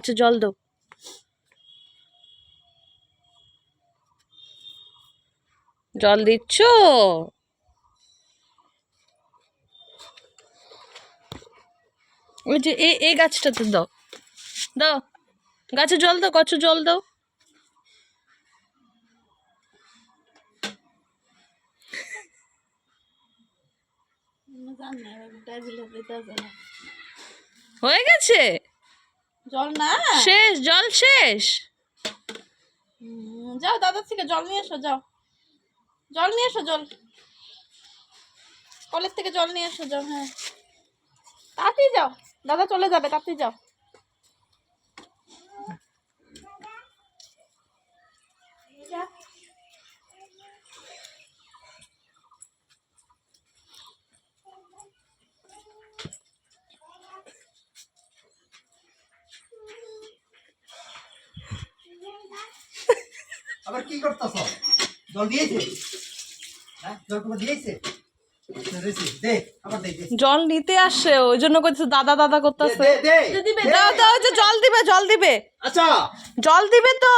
আচ্ছা জল দাও। জল দিচ্ছ? ওই যে এই গাছটাতে দাও, দাও গাছে জল দাও, গাছে জল দাও। হয়ে গেছে জল না শেষ, জল শেষ। যাও দাদার থেকে জল নিয়ে এসো, যাও জল নিয়ে এসো, জল কলেজ থেকে জল নিয়ে এসো, যাও। হ্যাঁ তাড়াতাড়ি যাও, দাদা চলে যাবে, তাড়াতাড়ি যাও। আবার কি করতেছ? জল দিয়েছে? হ্যাঁ জল তোমার দিয়েছে? দে আবার দে। জল নিতে আসছে, ওই জন্য করছে দাদা দাদা করতেছে। দে দে দাও দাও, যে জল দিবে, জল দিবে, আচ্ছা জল দিবে তো।